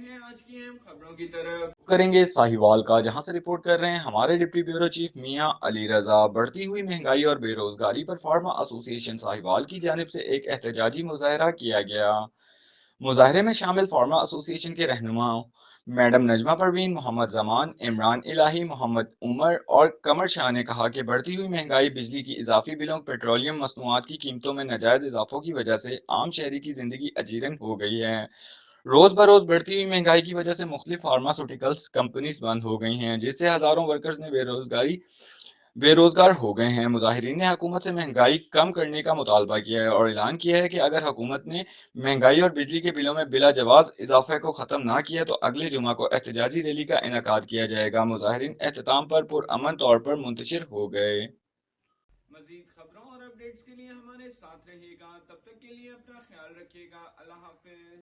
ہیں آج کی اہم خبروں کی طرف کریں گے ساہیوال کا، جہاں سے رپورٹ کر رہے ہیں ہمارے ڈپٹی بیورو چیف میاں علی رضا۔ بڑھتی ہوئی مہنگائی اور بے روزگاری پر فارما ایسوسی ایشن ساہیوال کی جانب سے ایک احتجاجی مظاہرہ کیا گیا۔ مظاہرے میں شامل فارما ایسوسی ایشن کے رہنماؤں میڈم نجمہ پروین، محمد زمان، عمران الہی، محمد عمر اور قمر شاہ نے کہا کہ بڑھتی ہوئی مہنگائی، بجلی کی اضافی بلوں، پیٹرولیم مصنوعات کی قیمتوں میں ناجائز اضافوں کی وجہ سے عام شہری کی زندگی اجیرن ہو گئی ہے۔ روز بروز بڑھتی ہوئی مہنگائی کی وجہ سے مختلف فارماسوٹیکلز کمپنیز بند ہو گئی ہیں، جس سے ہزاروں ورکرز نے بے روزگار ہو گئے ہیں۔ مظاہرین نے حکومت سے مہنگائی کم کرنے کا مطالبہ کیا ہے اور اعلان کیا ہے کہ اگر حکومت نے مہنگائی اور بجلی کے بلوں میں بلا جواز اضافے کو ختم نہ کیا تو اگلے جمعہ کو احتجاجی ریلی کا انعقاد کیا جائے گا۔ مظاہرین اختتام پر پرامن طور پر منتشر ہو گئے۔ مزید خبروں اور اپڈیٹس کے لیے ہمارے ساتھ رہیے گا، تب تک کے لیے اپنا خیال رکھیے گا، اللہ حافظ۔